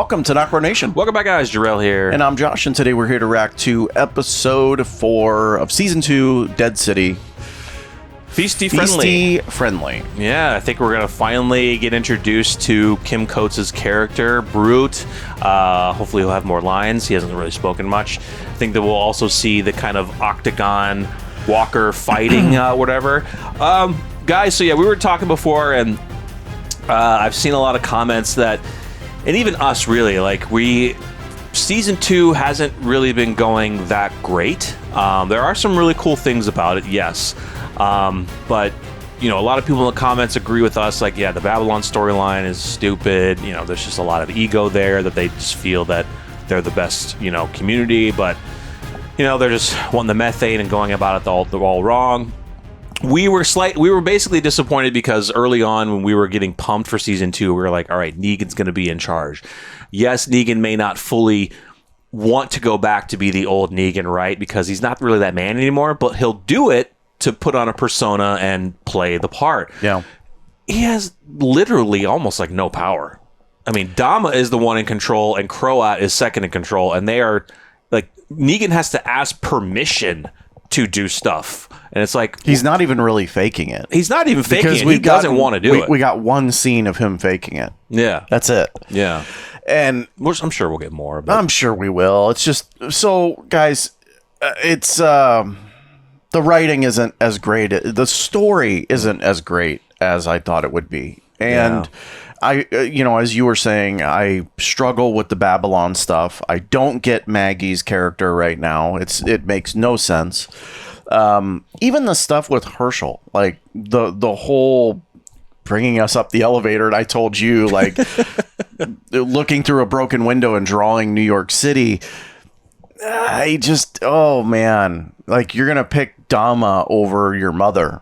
Welcome to NocBro Nation. Welcome back, guys. Jarrell here. And I'm Josh, and today we're here to react to episode 4 of Season 2, Dead City. Feisty friendly. Yeah, I think we're going to finally get introduced to Kim Coates' character, Brute. Hopefully he'll have more lines. He hasn't really spoken much. I think that we'll also see the kind of octagon walker fighting, whatever. Guys, so yeah, we were talking before, and I've seen a lot of comments that, and even us really, like Season 2 hasn't really been going that great. There are some really cool things about it, yes. But, you know, a lot of people in the comments agree with us, like, yeah, the Babylon storyline is stupid. You know, there's just a lot of ego there that they just feel that they're the best, you know, community. But, you know, they're just wanting the methane and going about it all wrong. We were basically disappointed because early on when we were getting pumped for Season 2, we were like, all right, Negan's going to be in charge. Yes, Negan may not fully want to go back to be the old Negan, right? Because he's not really that man anymore, but he'll do it to put on a persona and play the part. Yeah. He has literally almost like no power. I mean, Dama is the one in control and Croat is second in control, and they are like, Negan has to ask permission to do stuff. And it's like, he's not even really faking it. He's not even faking it. He doesn't want to do it. We got one scene of him faking it. Yeah. That's it. Yeah. And I'm sure we'll get more. But I'm sure we will. It's just, so guys, it's the writing isn't as great. The story isn't as great as I thought it would be. And I, you know, as you were saying, I struggle with the Babylon stuff. I don't get Maggie's character right now. It makes no sense. Even the stuff with Herschel, like the whole bringing us up the elevator, and I told you, like, looking through a broken window and drawing New York City. I just, oh man, like, you're gonna pick Dama over your mother.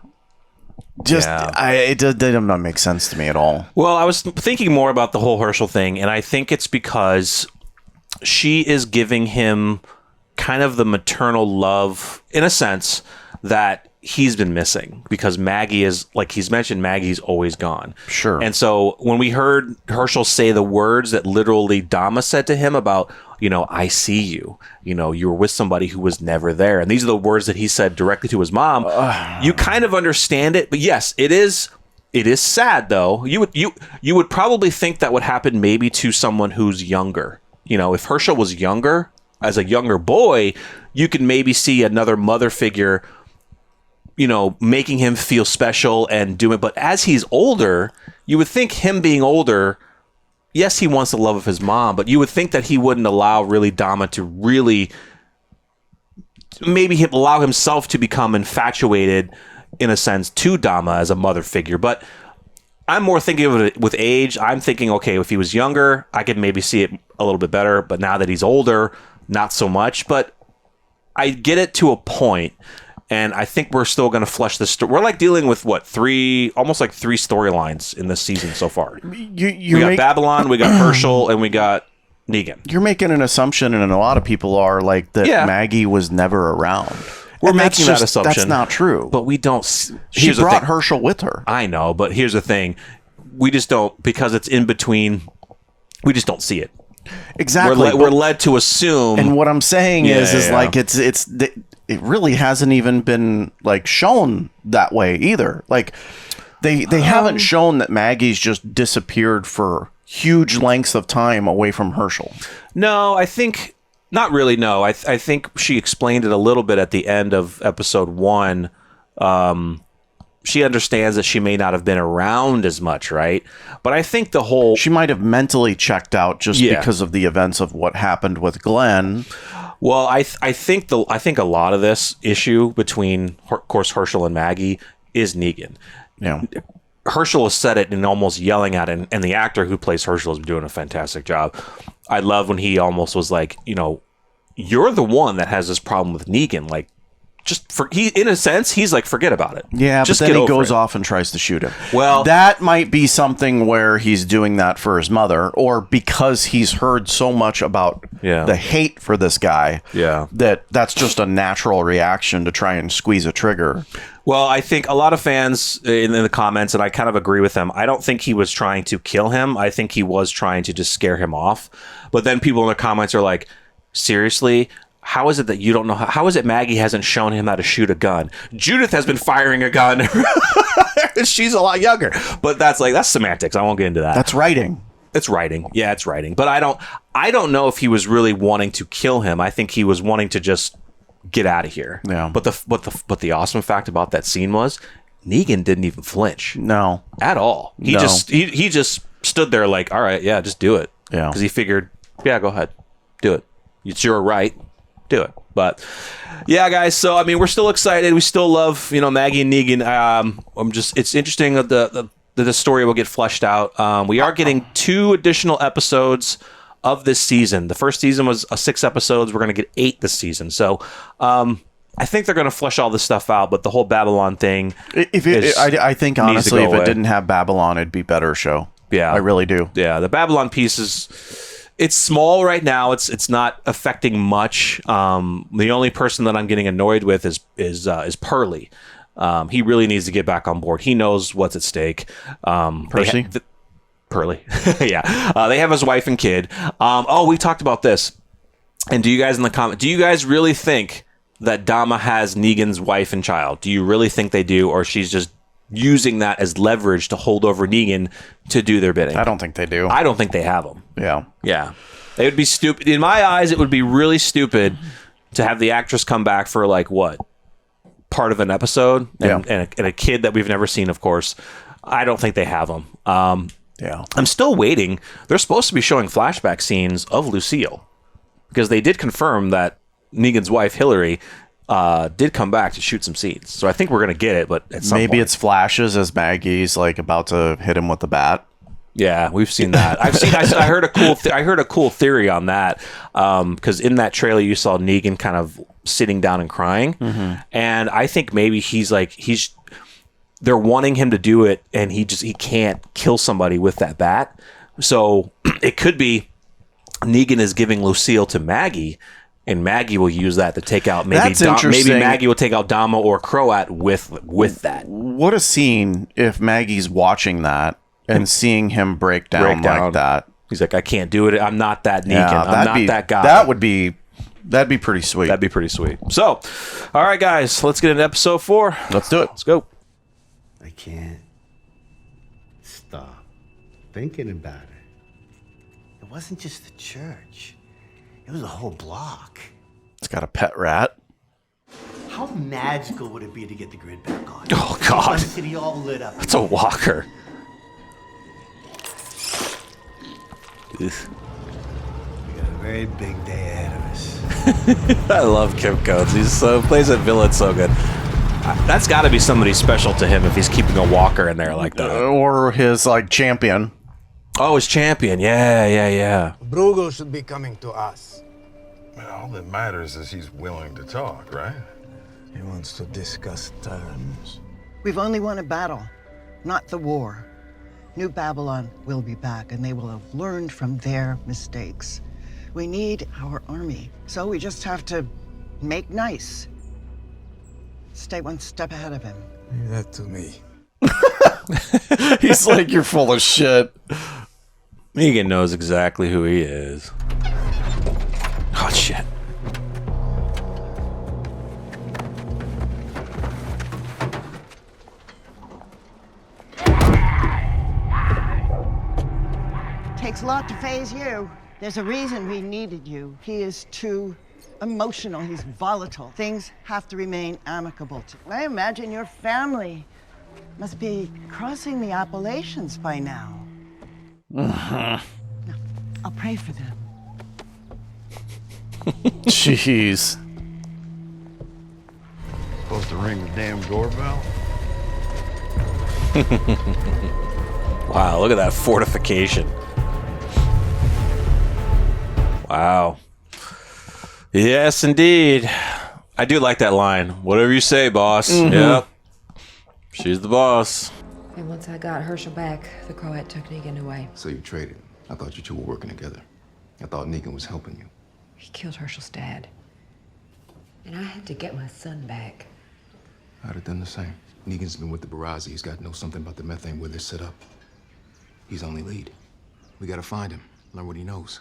Just, yeah. It doesn't make sense to me at all. Well, I was thinking more about the whole Herschel thing, and I think it's because she is giving him kind of the maternal love, in a sense, that he's been missing. Because Maggie is, like he's mentioned, Maggie's always gone. Sure. And so when we heard Herschel say the words that literally Dama said to him about, you know, I see you. You know, you were with somebody who was never there. And these are the words that he said directly to his mom. You kind of understand it. But yes, it is sad, though. You would probably think that would happen maybe to someone who's younger. You know, if Herschel was younger, as a younger boy, you could maybe see another mother figure, you know, making him feel special and do it. But as he's older, you would think him being older, yes, he wants the love of his mom, but you would think that he wouldn't allow really Dama to really, maybe allow himself to become infatuated, in a sense, to Dama as a mother figure. But I'm more thinking of it with age. I'm thinking, okay, if he was younger, I could maybe see it a little bit better. But now that he's older, not so much. But I get it to a point. And I think we're still going to flesh this story. We're like dealing with almost like three storylines in this season so far. We got Babylon, we got Herschel, and we got Negan. You're making an assumption, and a lot of people are, like, that Maggie was never around. We're making that assumption. That's not true. But we don't. She brought Herschel with her. I know, but here's the thing. We just don't, because it's in between, we just don't see it. Exactly. We're led to assume. And what I'm saying is like, it really hasn't even been, like, shown that way either. Like, they haven't shown that Maggie's just disappeared for huge lengths of time away from Herschel. No, I think not really. No, I think she explained it a little bit at the end of episode 1. She understands that she may not have been around as much, right? But I think she might have mentally checked out just because of the events of what happened with Glenn. Well, I think a lot of this issue between, of course, Herschel and Maggie is Negan. Yeah. Herschel has said it and almost yelling at it, and the actor who plays Herschel is doing a fantastic job. I love when he almost was like, you know, you're the one that has this problem with Negan. Like, in a sense, he's like, forget about it. Yeah, just but then get he over goes it. off and tries to shoot him. Well, that might be something where he's doing that for his mother, or because he's heard so much about the hate for this guy. Yeah, that's just a natural reaction to try and squeeze a trigger. Well, I think a lot of fans in the comments, and I kind of agree with them, I don't think he was trying to kill him. I think he was trying to just scare him off. But then people in the comments are like, seriously? How is it that you don't know? How is it Maggie hasn't shown him how to shoot a gun? Judith has been firing a gun. She's a lot younger. But that's semantics. I won't get into that. That's writing. It's writing. Yeah, it's writing. But I don't know if he was really wanting to kill him. I think he was wanting to just get out of here. Yeah. But the awesome fact about that scene was Negan didn't even flinch. No. At all. He just stood there like, all right, yeah, just do it. Yeah. Because he figured, yeah, go ahead. Do it. It's your right. Do it. But yeah, guys, so I mean, we're still excited. We still love, Maggie and Negan. It's interesting that the story will get fleshed out. We are getting 2 additional episodes of this season. The first season was 6 episodes. We're going to get 8 this season. So I think they're going to flesh all this stuff out, but the whole Babylon thing I think honestly if it didn't have Babylon, it'd be a better show. Yeah. I really do. Yeah, the Babylon piece it's small right now. It's not affecting much. The only person that I'm getting annoyed with is Pearly. He really needs to get back on board. He knows what's at stake. Percy? Pearly. Yeah. They have his wife and kid. We talked about this. And do you guys in the comment, do you guys really think that Dama has Negan's wife and child? Do you really think they do, or she's just using that as leverage to hold over Negan to do their bidding? I don't think they do. I don't think they have them. Yeah. Yeah. They would be stupid. In my eyes, it would be really stupid to have the actress come back for part of an episode and a kid that we've never seen, of course. I don't think they have them. Yeah. I'm still waiting. They're supposed to be showing flashback scenes of Lucille because they did confirm that Negan's wife, Hillary, did come back to shoot some scenes. So I think we're going to get it, but at some point. It's flashes as Maggie's about to hit him with the bat. Yeah, we've seen that. I heard a cool theory on that because in that trailer you saw Negan kind of sitting down and crying, and I think maybe they're wanting him to do it, and he can't kill somebody with that bat. So it could be Negan is giving Lucille to Maggie, and Maggie will use that to take out maybe Maggie will take out Dama or Croat with that. What a scene if Maggie's watching that and seeing him break down like that. He's like, I can't do it. I'm not that Negan. I'm not that guy. That'd be pretty sweet. That'd be pretty sweet. So, all right, guys, let's get into episode 4. Let's do it. Let's go. I can't stop thinking about it. It wasn't just the church. It was a whole block. It's got a pet rat. How magical would it be to get the grid back on? Oh, God. The city all lit up. It's a walker. We got a very big day ahead of us. I love Kim Coates. He plays a villain so good. That's got to be somebody special to him if he's keeping a walker in there like that. Or his champion. Oh, his champion. Yeah. Brugo should be coming to us. Well, all that matters is he's willing to talk, right? He wants to discuss terms. We've only won a battle, not the war. New Babylon will be back, and they will have learned from their mistakes. We need our army, so we just have to make nice. Stay one step ahead of him. Leave that to me. He's like, you're full of shit. Negan knows exactly who he is. Oh, shit. Takes a lot to phase you. There's a reason we needed you. He is too emotional. He's volatile. Things have to remain amicable. I imagine your family must be crossing the Appalachians by now. No, I'll pray for them. Jeez. Supposed to ring the damn doorbell? Wow, look at that fortification. Wow. Yes, indeed. I do like that line. Whatever you say, boss. Yep. She's the boss. And once I got Herschel back, the Croat took Negan away. So you traded. I thought you two were working together. I thought Negan was helping you. He killed Herschel's dad. And I had to get my son back. I'd have done the same. Negan's been with the Barrazi. He's got to know something about the methane where they're set up. He's only lead. We gotta find him, learn what he knows.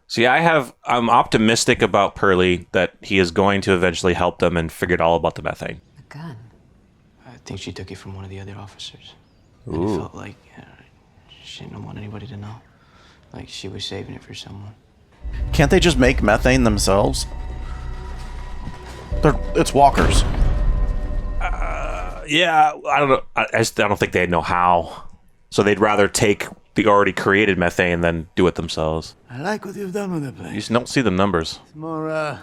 See, I'm optimistic about Pearlie that he is going to eventually help them and figure all about the methane. The gun. I think she took it from one of the other officers. Ooh. And it felt like she didn't want anybody to know. Like she was saving it for someone. Can't they just make methane themselves? It's walkers. Yeah, I don't know. I don't think they'd know how. So they'd rather take the already created methane than do it themselves. I like what you've done with the You place. just don't see the numbers. It's more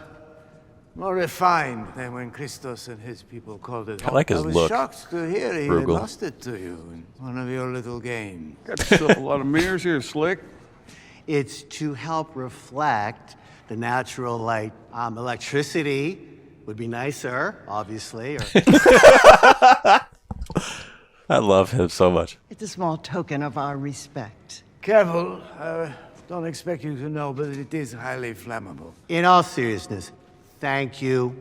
refined than when Christos and his people called it. I like his I was look. shocked to hear he had Frugal. lost it to you in one of your little games. Got yourself a lot of mirrors here, Slick. It's to help reflect the natural light. Electricity would be nicer, obviously. Or I love him so much. It's a small token of our respect. Careful. Don't expect you to know, but it is highly flammable. in all seriousness, thank you.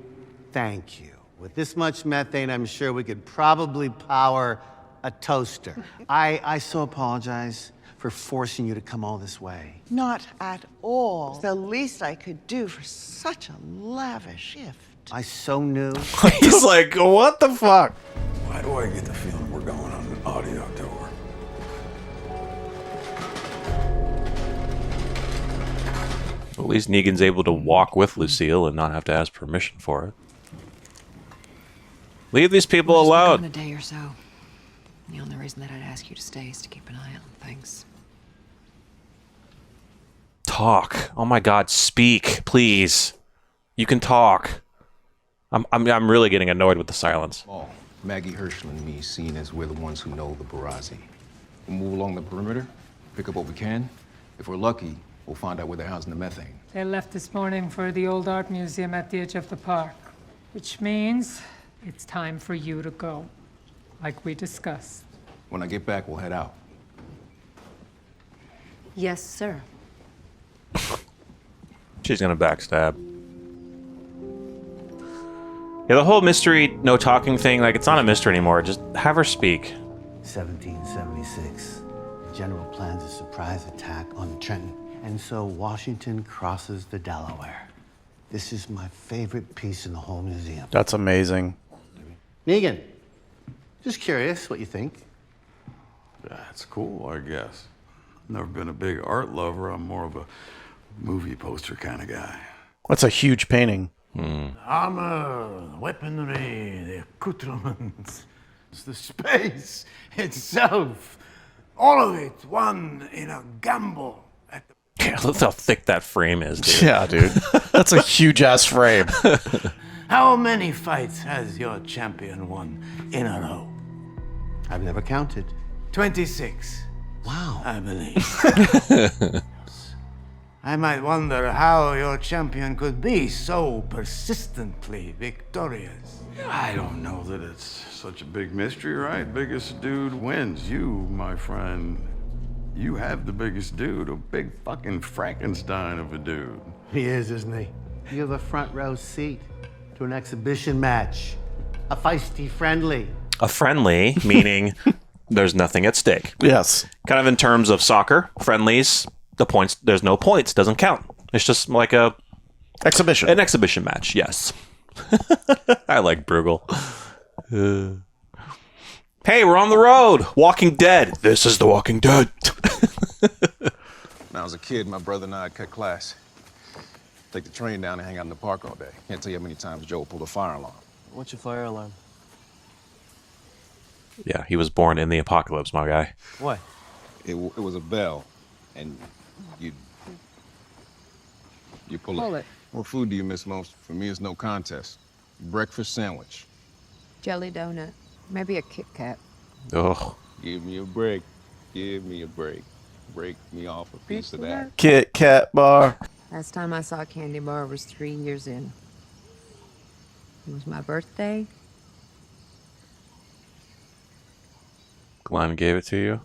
Thank you. With this much methane, I'm sure we could probably power a toaster. I so apologize for forcing you to come all this way. Not at all. It's the least I could do for such a lavish gift. I so knew. He's like, what the fuck? Why do I get the feeling we're going on an audio tour? At least Negan's able to walk with Lucille and not have to ask permission for it. Leave these people We'll just be gone alone. a day or so. The only reason that I'd ask you to stay is to keep an eye on things. Talk. Oh my God, speak, please. You can talk. I'm really getting annoyed with the silence. All, Maggie, Herschel, and me, seen as we're the ones who know the Barrazi. We'll move along the perimeter, pick up what we can. If we're lucky, we'll find out where they're housing the methane. They left this morning for the old art museum at the edge of the park, which means it's time for you to go, like we discussed. When I get back, we'll head out. Yes, sir. She's gonna backstab. Yeah, the whole mystery, no talking thing, like, it's not a mystery anymore. Just have her speak. 1776. The general plans a surprise attack on Trenton. And so Washington crosses the Delaware. This is my favorite piece in the whole museum. That's amazing. Negan, just curious what you think. That's cool, I guess. Never been a big art lover. I'm more of a movie poster kind of guy. That's a huge painting. Armor, weaponry, the accoutrements, the space itself. All of it won in a gamble at the... Yeah, look how thick that frame is, dude. Yeah, dude. That's a huge ass frame. How many fights has your champion won in a row? I've never counted. 26. Wow. I believe. I might wonder how your champion could be so persistently victorious. I don't know that it's such a big mystery, right? Biggest dude wins. You, my friend, you have the biggest dude. A big fucking Frankenstein of a dude. He is, isn't he? You have a front row seat to an exhibition match. A feisty friendly. A friendly, meaning there's nothing at stake. Yes. Kind of in terms of soccer, friendlies, the points, there's no points, doesn't count. It's just like Exhibition. an exhibition match, yes. I like Bruegel. Hey, we're on the road. Walking Dead. This is The Walking Dead. When I was a kid, my brother and I had cut class. Take the train down and hang out in the park all day. Can't tell you how many times Joe pulled a fire alarm. What's your fire alarm? Yeah, he was born in the apocalypse, my guy. What? It was a bell, and you pull it. What food do you miss most? For me, it's no contest. Breakfast sandwich. Jelly donut. Maybe a Kit Kat. Ugh. Give me a break. Give me a break. Break me off a piece of that. Kit Kat bar. Last time I saw a candy bar was 3 years in. It was my birthday. Glenn gave it to you.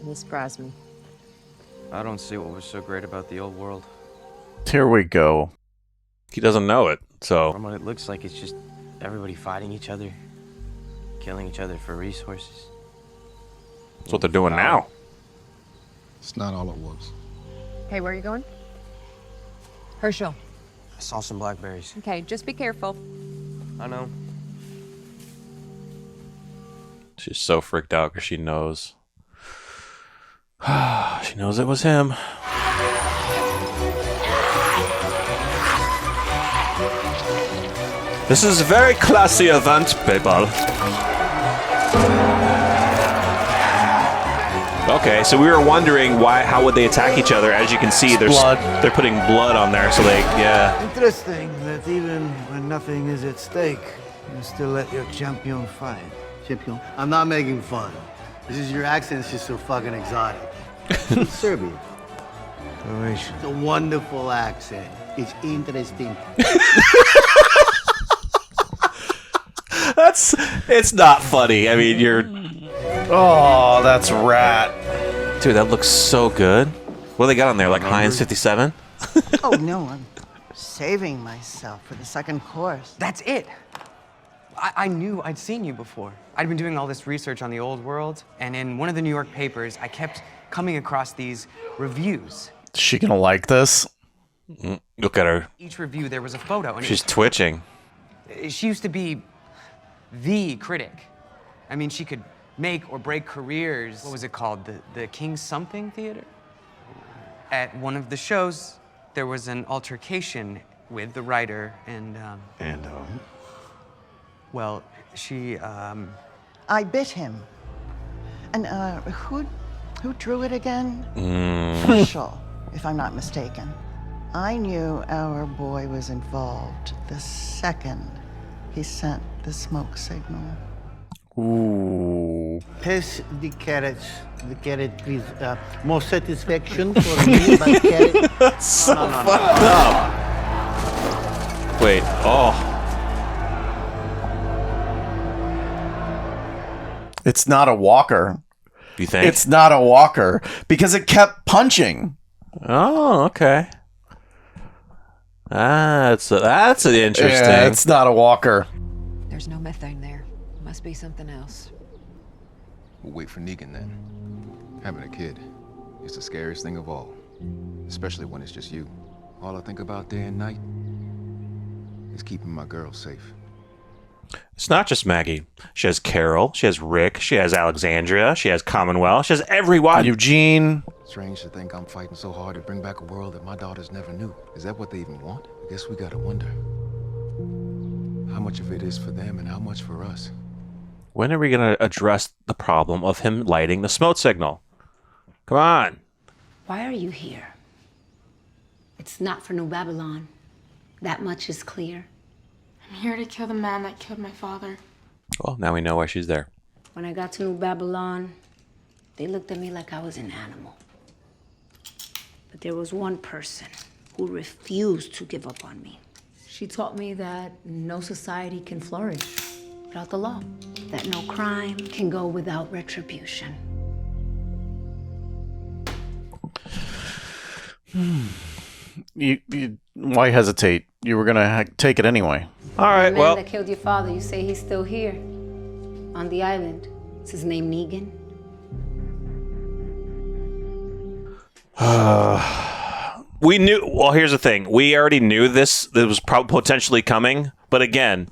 And he surprised me. I don't see what was so great about the old world. Here we go. He doesn't know it, so. From what it looks like, it's just everybody fighting each other, killing each other for resources. That's what they're doing now. It's not all it was. Hey, where are you going? Herschel. I saw some blackberries. Okay, just be careful. I know. She's so freaked out because she knows. She knows it was him. This is a very classy event, people. Okay, so we were wondering how would they attack each other? As you can see, there's blood. They're putting blood on there, so they Interesting that even when nothing is at stake, you still let your champion fight. Champion, I'm not making fun. This is your accent's just so fucking exotic. It's Serbian. Croatian. It's a wonderful accent. It's interesting. It's not funny. I mean, Oh, that's rat. dude, that looks so good. What do they got on there? Like Heinz 57? Oh, no, I'm saving myself for the second course. That's it. I knew I'd seen you before. I'd been doing all this research on the old world, and in one of the New York papers, I kept coming across these reviews. Is she gonna like this? Look at her. Each review, there was a photo. And She's twitching. She used to be the critic. I mean, she could make or break careers. What was it called? The King Something Theater? At one of the shows, there was an altercation with the writer, and, well, she, I bit him. And who drew it again? Herschel, if I'm not mistaken. I knew our boy was involved the second he sent the smoke signal. Ooh. Pass the carrot, please. More satisfaction for me, but carrot. That's so fucked up. Wait, oh. It's not a walker. You think? It's not a walker because it kept punching. Oh, okay. That's an interesting. Yeah, it's not a walker. There's no methane there. Must be something else. We'll wait for Negan then. Having a kid is the scariest thing of all. Especially when it's just you. All I think about day and night is keeping my girl safe. It's not just Maggie. She has Carol. She has Rick. She has Alexandria. She has Commonwealth. She has everyone. Eugene. Strange to think I'm fighting so hard to bring back a world that my daughters never knew. Is that what they even want? I guess we gotta wonder how much of it is for them and how much for us. When are we going to address the problem of him lighting the smoke signal? Come on. Why are you here? It's not for New Babylon. That much is clear. I'm here to kill the man that killed my father. Well, now we know why she's there. When I got to New Babylon, they looked at me like I was an animal. But there was one person who refused to give up on me. She taught me that no society can flourish without the law, that no crime can go without retribution. Why hesitate? You were gonna take it anyway. All right, The man that killed your father, you say he's still here on the island. Is his name Negan? We knew. Well, here's the thing. We already knew this. That was potentially coming. But again,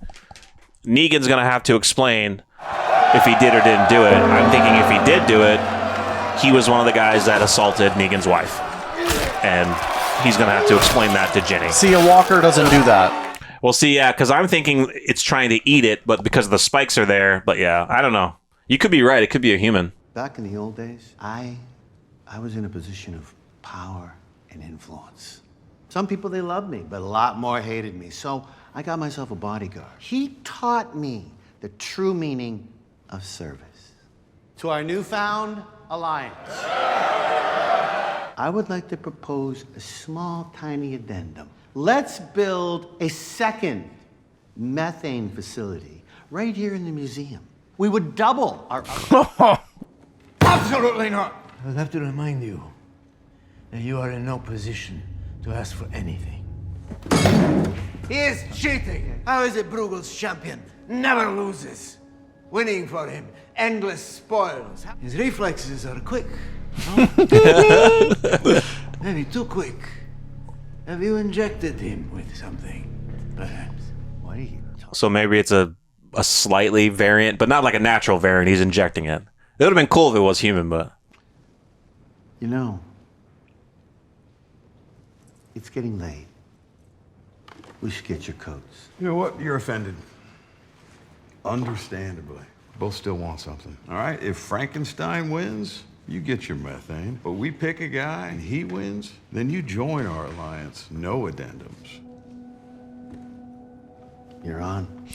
Negan's gonna have to explain if he did or didn't do it. I'm thinking if he did do it, he was one of the guys that assaulted Negan's wife, and he's gonna have to explain that to Jenny. See, a walker doesn't do that. Well, see, yeah, because I'm thinking it's trying to eat it, but because the spikes are there. But yeah, I don't know. You could be right. It could be a human. Back in the old days, I was in a position of power and influence. Some people, they loved me, but a lot more hated me. So I got myself a bodyguard. He taught me the true meaning of service. To our newfound alliance, I would like to propose a small, tiny addendum. Let's build a second methane facility right here in the museum. We would double our... Absolutely not! I'll have to remind you that you are in no position to ask for anything. He is cheating! How is it Bruegel's champion never loses? Winning for him, endless spoils. His reflexes are quick. No? Maybe too quick. Have you injected him with something, perhaps? What are you So maybe it's a slightly variant, but not like a natural variant. He's injecting it. It would have been cool if it was human, but... You know, it's getting late. We should get your coats. You know what? You're offended. Understandably. Both still want something, all right? If Frankenstein wins, you get your methane. But we pick a guy and he wins, then you join our alliance. No addendums. You're on.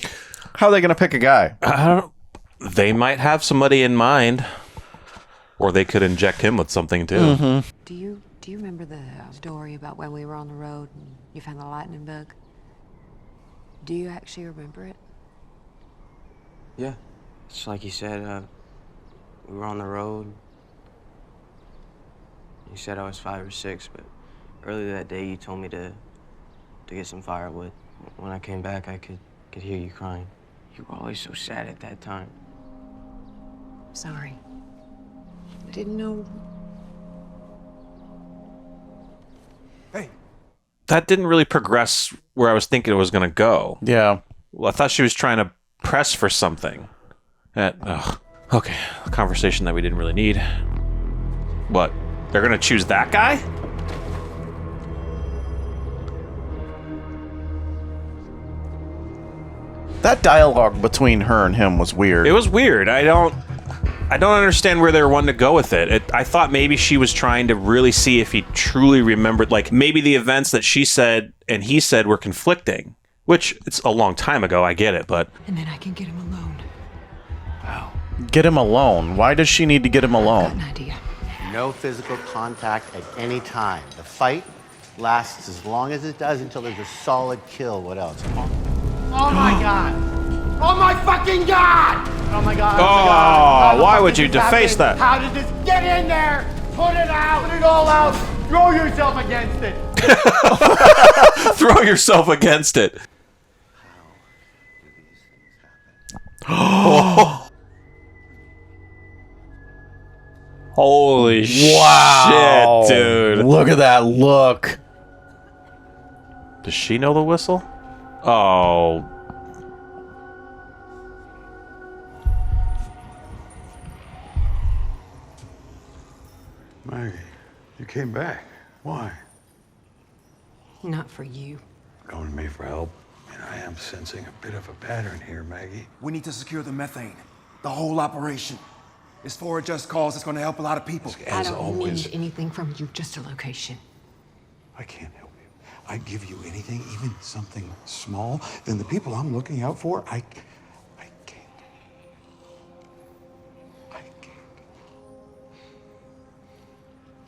How are they going to pick a guy? I don't... They might have somebody in mind. Or they could inject him with something, too. Mm-hmm. Do you remember the story about when we were on the road and you found the lightning bug? Do you actually remember it? Yeah. It's like you said, we were on the road. You said I was 5 or 6, but earlier that day you told me to get some firewood. When I came back, I could hear you crying. You were always so sad at that time. Sorry. I didn't know. Hey. That didn't really progress where I was thinking it was going to go. Yeah. Well, I thought she was trying to press for something. Okay, a conversation that we didn't really need. What? They're going to choose that guy? That dialogue between her and him was weird. It was weird. I don't understand where they were wanting to go with it. I thought maybe she was trying to really see if he truly remembered, like maybe the events that she said and he said were conflicting, which it's a long time ago. I get it, but... And then I can get him alone. Wow. Get him alone? Why does she need to get him alone? An idea. No physical contact at any time. The fight lasts as long as it does until there's a solid kill. What else? Oh my god! Oh my fucking god! Oh my god! Oh, why would you deface that? How did this get in there? Put it out! Put it all out! Throw yourself against it! Throw yourself against it. Oh. Holy Wow. shit, dude. Look at that look. Does she know the whistle? Oh. Maggie, you came back. Why? Not for you. Going to me for help? I am sensing a bit of a pattern here, Maggie. We need to secure the methane. The whole operation. It's for a just cause. It's going to help a lot of people. I don't need anything from you, just a location. I can't help you. I give you anything, even something small, then the people I'm looking out for, I can't.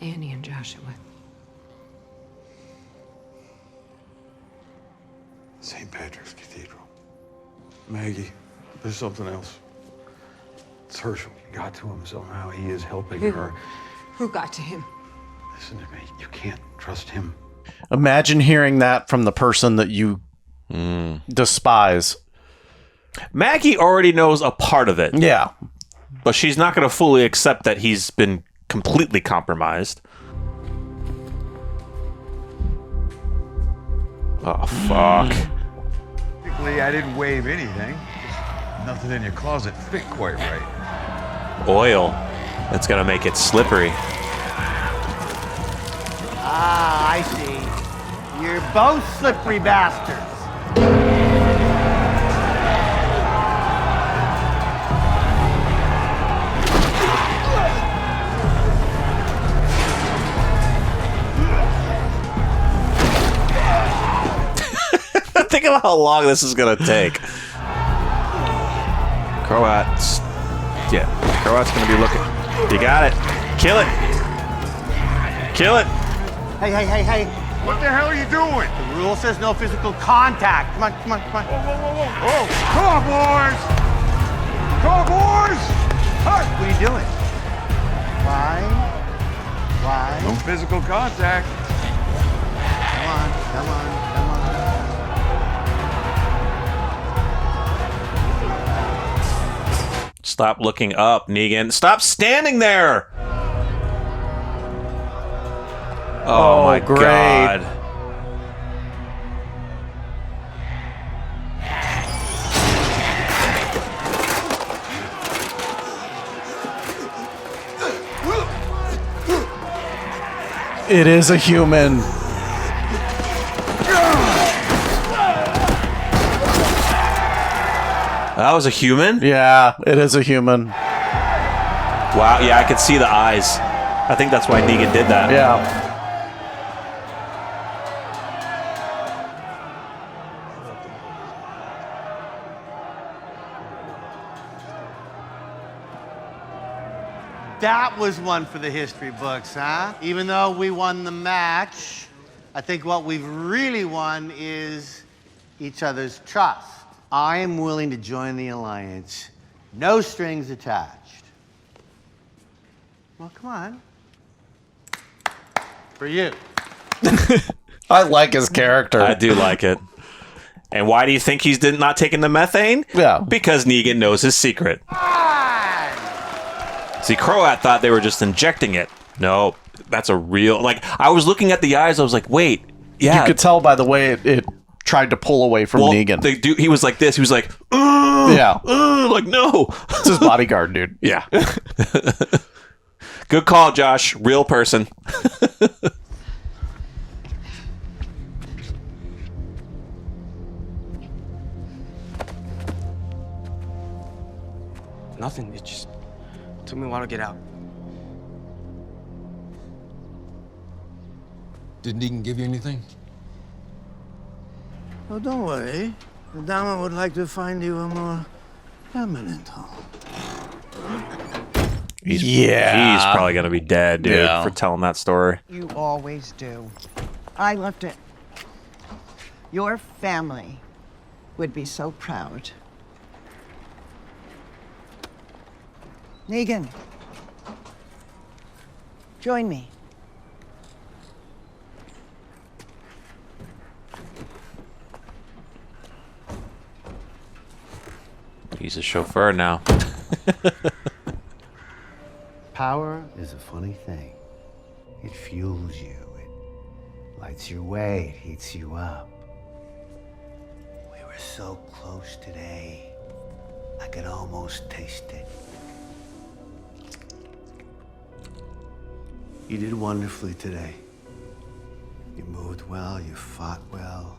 Annie and Joshua. St. Patrick's Cathedral. Maggie, there's something else. It's Herschel. He got to him somehow. He is helping her. Who got to him? Listen to me. You can't trust him. Imagine hearing that from the person that you despise. Maggie already knows a part of it. Yeah. But she's not going to fully accept that he's been completely compromised. Oh, fuck. Technically, I didn't wave anything. Nothing in your closet fit quite right. Oil. That's going to make it slippery. Ah, I see. You're both slippery bastards. Think about how long this is going to take. Croats. Yeah, Croat's going to be looking. You got it. Kill it. Kill it. Hey, What the hell are you doing? The rule says no physical contact. Come on, come on, come on. Whoa. Oh, come on, boys! Come on, boys! Hey! What are you doing? Why? No physical contact. Come on, come on, come on. Stop looking up, Negan. Stop standing there! Oh my great. God. It is a human. That was a human? Yeah, it is a human. Wow, yeah, I could see the eyes. I think that's why Negan did that. Yeah. That was one for the history books, huh? Even though we won the match, I think what we've really won is each other's trust. I am willing to join the alliance. No strings attached. Well, come on. For you. I like his character. I do like it. And why do you think he's not taking the methane? Yeah. Because Negan knows his secret. See, Croat thought they were just injecting it. No, that's a real... Like, I was looking at the eyes, I was like, wait, yeah. You could tell by the way it tried to pull away from Negan. He was like this. He was like, yeah. Like, no. It's his bodyguard, dude. Yeah. Good call, Josh. Real person. Nothing. It just took me a while to get out. Did Negan give you anything? Oh, don't worry. The Dama would like to find you a more permanent home. He's probably going to be dead, dude, for telling that story. You always do. I loved it. Your family would be so proud. Negan, join me. He's a chauffeur now. Power is a funny thing. It fuels you. It lights your way. It heats you up. We were so close today. I could almost taste it. You did wonderfully today. You moved well, you fought well.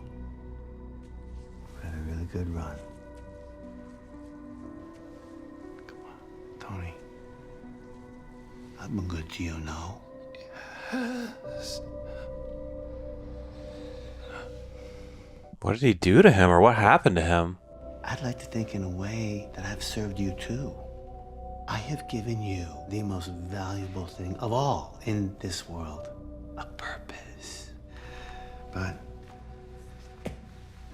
We had a really good run. Come on, Tony. I've been good to you, no? Yes. What did he do to him, or what happened to him? I'd like to think in a way that I've served you too. I have given you the most valuable thing of all in this world, a purpose. But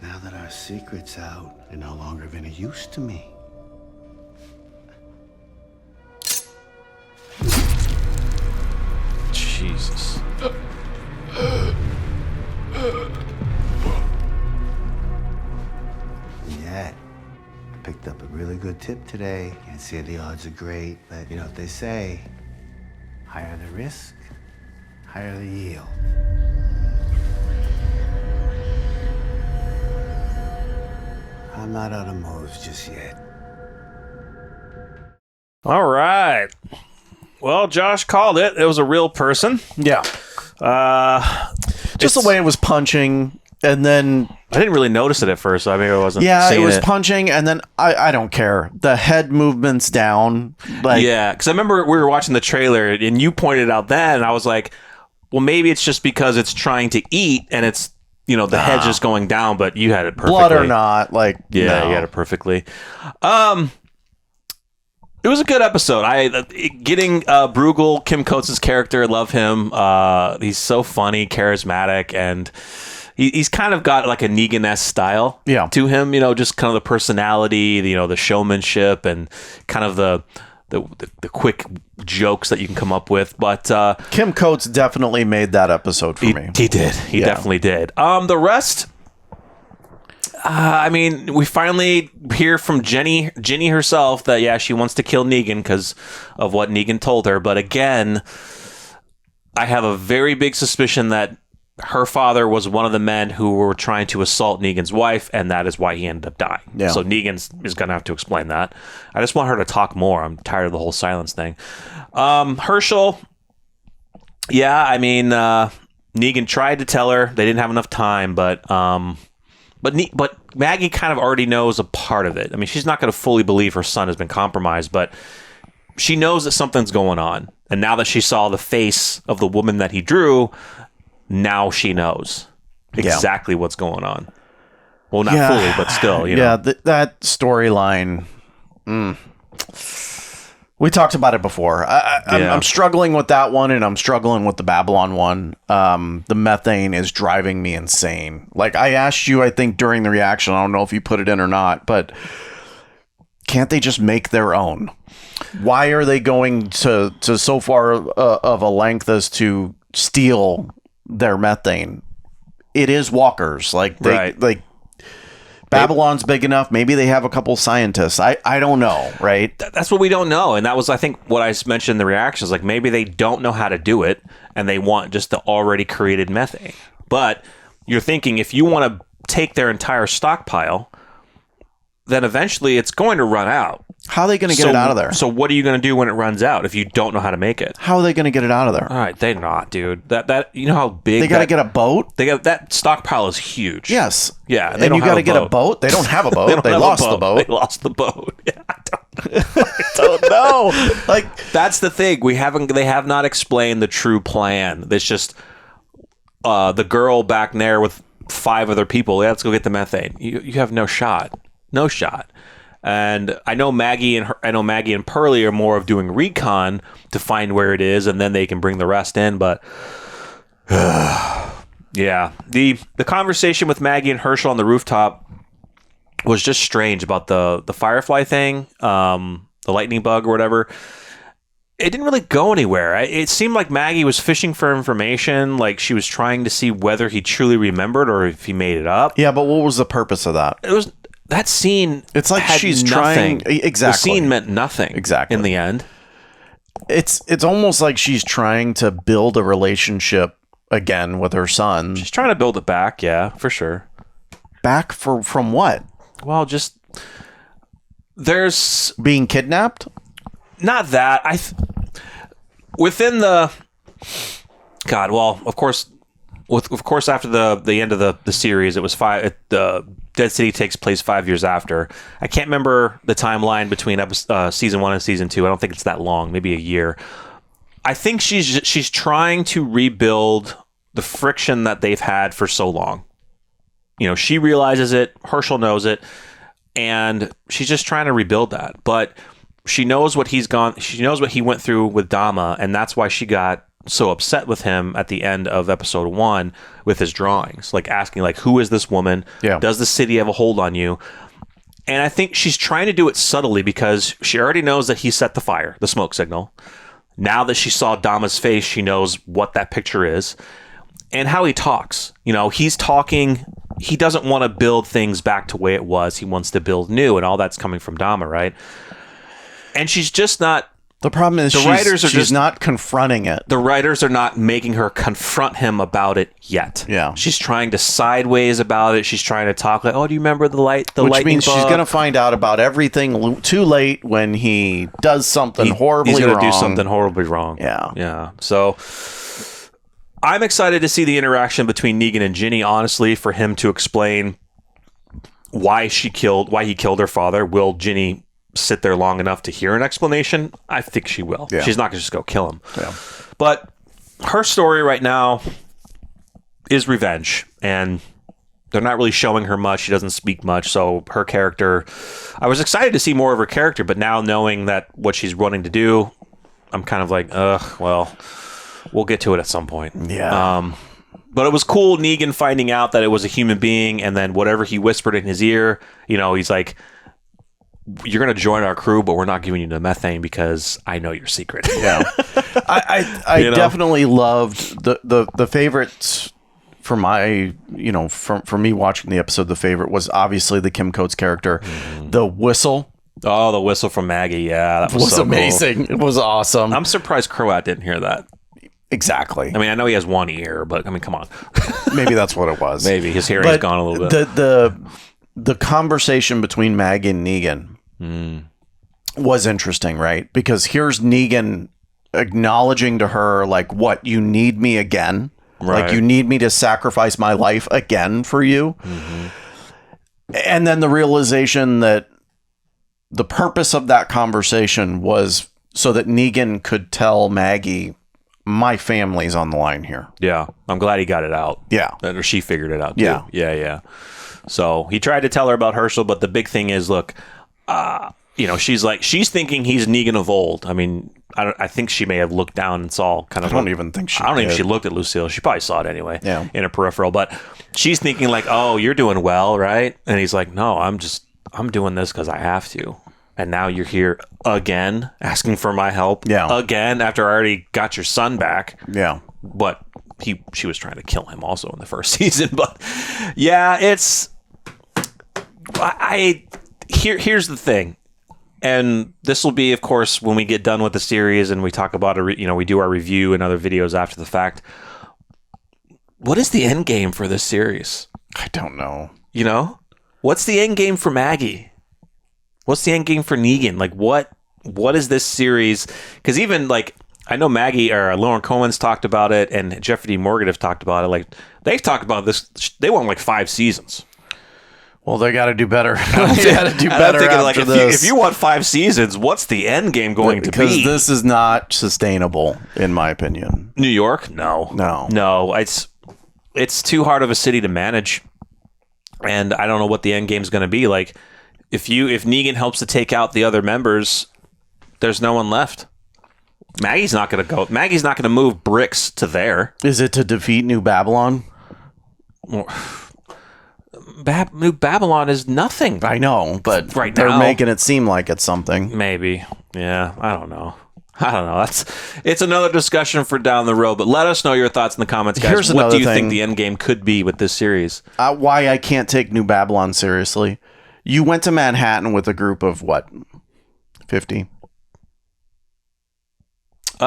now that our secret's out, you're no longer of any use to me. Jesus. Yet, picked up a really good tip today. Can't say the odds are great, but you know what they say. Higher the risk, higher the yield. I'm not out of moves just yet. All right. Well, Josh called it. It was a real person. Yeah. Just the way it was punching, and then I didn't really notice it at first, so I maybe I wasn't. Yeah, seeing it was punching, and then I don't care. The head movements down. Like, yeah, because I remember we were watching the trailer, and you pointed out that, and I was like, well, maybe it's just because it's trying to eat, and it's, you know, the head's just going down, but you had it perfectly. Blood or not, like, yeah, no. you had it perfectly. It was a good episode. Getting Bruegel, Kim Coates' character, love him. He's so funny, charismatic, and he's kind of got like a Negan-esque style to him. Just kind of the personality, the showmanship, and kind of the quick jokes that you can come up with. But Kim Coates definitely made that episode for me. He did. He definitely did. The rest. We finally hear from Ginny herself that, she wants to kill Negan because of what Negan told her. But again, I have a very big suspicion that her father was one of the men who were trying to assault Negan's wife, and that is why he ended up dying. Yeah. So Negan is going to have to explain that. I just want her to talk more. I'm tired of the whole silence thing. Herschel, Negan tried to tell her. They didn't have enough time, but Maggie kind of already knows a part of it. I mean, she's not going to fully believe her son has been compromised, but she knows that something's going on. And now that she saw the face of the woman that he drew, now she knows exactly what's going on. Well, not fully, but still, that storyline. We talked about it before. I'm struggling with that one, and I'm struggling with the Babylon one. The methane is driving me insane. Like, I asked you, I think, during the reaction, I don't know if you put it in or not, but can't they just make their own? Why are they going to so far of a length as to steal their methane? It is walkers. Babylon's big enough. Maybe they have a couple scientists. I don't know, right? That's what we don't know. And that was, I think, what I mentioned in the reactions. Like, maybe they don't know how to do it, and they want just the already created methane. But you're thinking, if you want to take their entire stockpile, then eventually it's going to run out. How are they going to get it out of there? So what are you going to do when it runs out if you don't know how to make it? How are they going to get it out of there? All right, they're not, dude. That you know how big they got to get a boat. That stockpile is huge. Yes. Yeah, and you got to get a boat. They don't have a boat. They lost the boat. They lost the boat. Yeah, I don't know. Like, that's the thing. They have not explained the true plan. It's just the girl back there with 5 other people. Let's go get the methane. You have no shot. No shot. And I know Maggie and Pearlie are more of doing recon to find where it is, and then they can bring the rest in. But yeah, the conversation with Maggie and Herschel on the rooftop was just strange about the Firefly thing, the lightning bug or whatever. It didn't really go anywhere. It seemed like Maggie was fishing for information, like she was trying to see whether he truly remembered or if he made it up. Yeah, but what was the purpose of that? It was that scene. It's like she's nothing. trying. Exactly. The scene meant nothing. Exactly. In the end, it's almost like she's trying to build a relationship again with her son. She's trying to build it back. Yeah, for sure. Back from what? Well, just there's being kidnapped. Not that within the God. Well, of course, after the end of the series, it was the Dead City takes place 5 years after. I can't remember the timeline between season 1 and season 2. I don't think it's that long, maybe a year. I think she's trying to rebuild the friction that they've had for so long. She realizes it. Herschel knows it, and she's just trying to rebuild that. But she knows what she knows what he went through with Dama, and that's why she got so upset with him at the end of episode 1 with his drawings, like asking, like, who is this woman? Yeah. Does the city have a hold on you? And I think she's trying to do it subtly because she already knows that he set the fire, the smoke signal. Now that she saw Dama's face, she knows what that picture is and how he talks. He's talking. He doesn't want to build things back to the way it was. He wants to build new, and all that's coming from Dama, right? And she's just not. The problem is she's not confronting it. The writers are not making her confront him about it yet. Yeah. She's trying to sideways about it. She's trying to talk like, oh, do you remember the Which lightning means bug? she's going to find out about everything too late when he does something horribly wrong. He's going to do something horribly wrong. Yeah. Yeah. So I'm excited to see the interaction between Negan and Ginny, honestly, for him to explain why he killed her father. Will Ginny sit there long enough to hear an explanation? I think she will. Yeah. She's not going to just go kill him. Yeah. But her story right now is revenge. And they're not really showing her much. She doesn't speak much. So her character, I was excited to see more of her character, but now knowing that what she's running to do, I'm kind of like, well, we'll get to it at some point. Yeah. But it was cool, Negan finding out that it was a human being, and then whatever he whispered in his ear, he's like, you're going to join our crew, but we're not giving you the methane because I know your secret. Yeah. I definitely loved the favorites for my, for me watching the episode, the favorite was obviously the Kim Coates character. The whistle. Oh, the whistle from Maggie. Yeah, that was so amazing. Cool. It was awesome. I'm surprised Croat didn't hear that. Exactly. I mean, I know he has one ear, but I mean, come on. Maybe that's what it was. Maybe his hearing's gone a little bit. The conversation between Maggie and Negan was interesting, right? Because here's Negan acknowledging to her, like, what, you need me again? Right. Like, you need me to sacrifice my life again for you? And then the realization that the purpose of that conversation was so that Negan could tell Maggie, my family's on the line here. Yeah. I'm glad he got it out. Yeah. Or she figured it out, too. Yeah. Yeah. So he tried to tell her about Herschel, but the big thing is, look, she's thinking he's Negan of old. I mean, I think she may have looked down and saw kind of. I don't even think she looked at Lucille. She probably saw it anyway. Yeah. In her peripheral, but she's thinking like, oh, you're doing well, right? And he's like, no, I'm doing this because I have to. And now you're here again, asking for my help. Yeah. Again, after I already got your son back. Yeah. But she was trying to kill him also in the first season. But yeah, it's. Here's the thing. And this will be, of course, when we get done with the series and we talk about it, we do our review and other videos after the fact. What is the end game for this series? I don't know. What's the end game for Maggie? What's the end game for Negan? Like, what is this series? Because even like, I know Maggie or Lauren Cohen's talked about it, and Jeffrey D. Morgan have talked about it. Like, they've talked about this. They want like 5 seasons. Well, they got to do better. They got to do better after this. If you want 5 seasons, what's the end game going to be? Because this is not sustainable, in my opinion. New York? No. It's too hard of a city to manage, and I don't know what the end game is going to be. Like, if Negan helps to take out the other members, there's no one left. Maggie's not going to go. Maggie's not going to move bricks to there. Is it to defeat New Babylon? New Babylon is nothing. I know, but right they're now, making it seem like it's something. Maybe. Yeah, I don't know. It's another discussion for down the road, but let us know your thoughts in the comments, guys. What do you think the end game could be with this series? Why I can't take New Babylon seriously. You went to Manhattan with a group of what? 50? We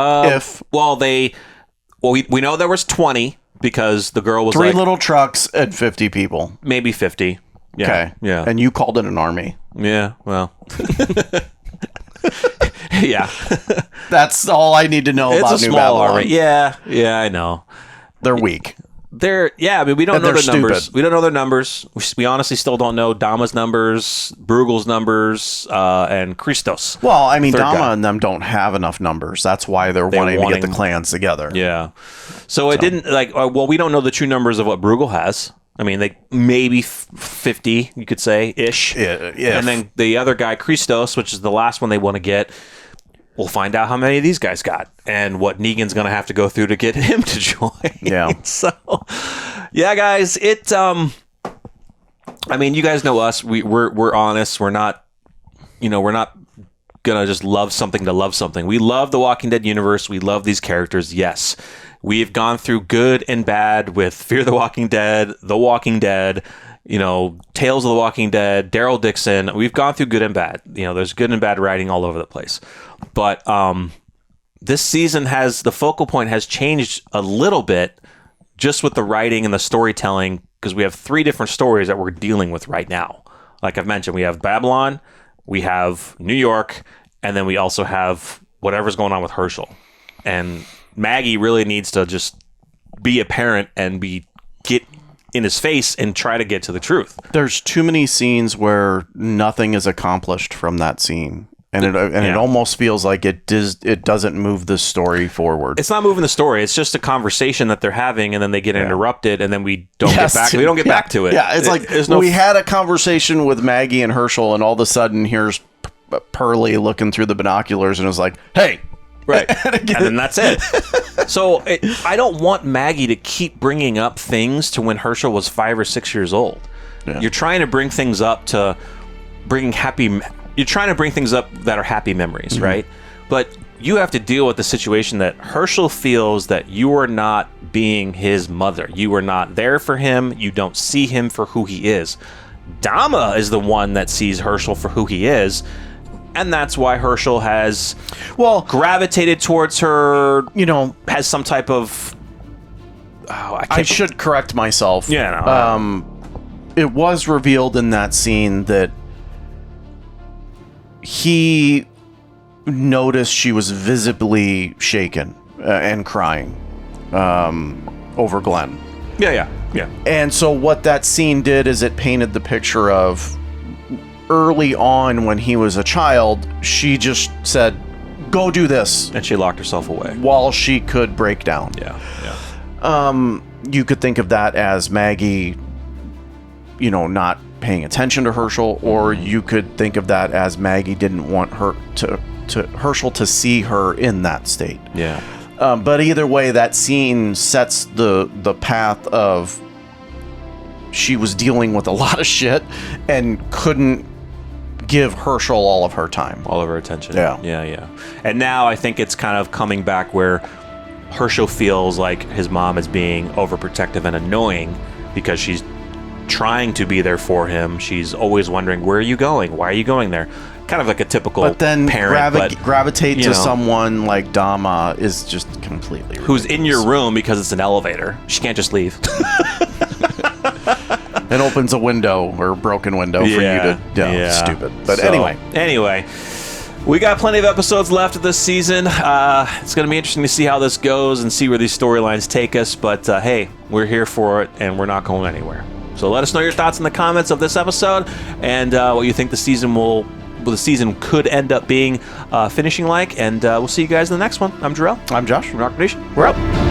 know there was 20 because the girl was 3 little trucks and 50 people. Maybe 50. Yeah. Okay. Yeah. And you called it an army. Yeah. Well. Yeah. That's all I need to know about New Babylon. Army. Yeah. Yeah, I know. They're weak. I mean, we don't know their numbers. We don't know their numbers. We honestly still don't know Dama's numbers, Bruegel's numbers, and Christos. Well, I mean, Dama and them don't have enough numbers. That's why they're wanting to get the clans together. Yeah. So it didn't we don't know the true numbers of what Bruegel has. I mean, maybe 50, you could say, ish. Yeah. And then the other guy, Christos, which is the last one they want to get. We'll find out how many of these guys got and what Negan's going to have to go through to get him to join. Yeah. So, yeah, guys, I mean, you guys know us. We're honest. We're not going to just love something to love something. We love the Walking Dead universe. We love these characters. Yes. We've gone through good and bad with Fear the Walking Dead, The Walking Dead, Tales of the Walking Dead, Daryl Dixon. We've gone through good and bad. There's good and bad writing all over the place. But this season the focal point has changed a little bit just with the writing and the storytelling, because we have 3 different stories that we're dealing with right now. Like I've mentioned, we have Babylon, we have New York, and then we also have whatever's going on with Herschel. And Maggie really needs to just be a parent and get in his face and try to get to the truth. There's too many scenes where nothing is accomplished from that scene. And it almost feels like it doesn't move the story forward. It's not moving the story. It's just a conversation that they're having, and then they get interrupted, and then we don't get back. We don't get back to it. Yeah, it's like we had a conversation with Maggie and Herschel, and all of a sudden here's Pearlie looking through the binoculars, and is like, "Hey." Right. And then that's it. So I don't want Maggie to keep bringing up things to when Herschel was 5 or 6 years old. Yeah. You're trying to bring things up to you're trying to bring things up that are happy memories, right? But you have to deal with the situation that Herschel feels that you are not being his mother. You are not there for him. You don't see him for who he is. Dama is the one that sees Herschel for who he is. And that's why Herschel has gravitated towards her, has some type of... I should correct myself. Yeah, no. It was revealed in that scene that he noticed she was visibly shaken and crying over Glenn. Yeah. And so what that scene did is it painted the picture of... early on when he was a child, she just said, go do this. And she locked herself away. While she could break down. Yeah. You could think of that as Maggie, not paying attention to Herschel, or you could think of that as Maggie didn't want her to Herschel to see her in that state. Yeah. But either way, that scene sets the path of she was dealing with a lot of shit and couldn't give Herschel all of her time. All of her attention. Yeah. And now I think it's kind of coming back where Herschel feels like his mom is being overprotective and annoying because she's trying to be there for him. She's always wondering, where are you going? Why are you going there? Kind of like a typical but then parent. Gravitate to someone like Dama is just completely ridiculous. Who's in your room because it's an elevator. She can't just leave. It opens a window or a broken window for you to stupid. But anyway, we got plenty of episodes left of this season. It's going to be interesting to see how this goes and see where these storylines take us. But hey, we're here for it, and we're not going anywhere. So let us know your thoughts in the comments of this episode and what you think the season could end up being finishing like. And we'll see you guys in the next one. I'm Jarrell. I'm Josh. From NocBro Nation. We're up.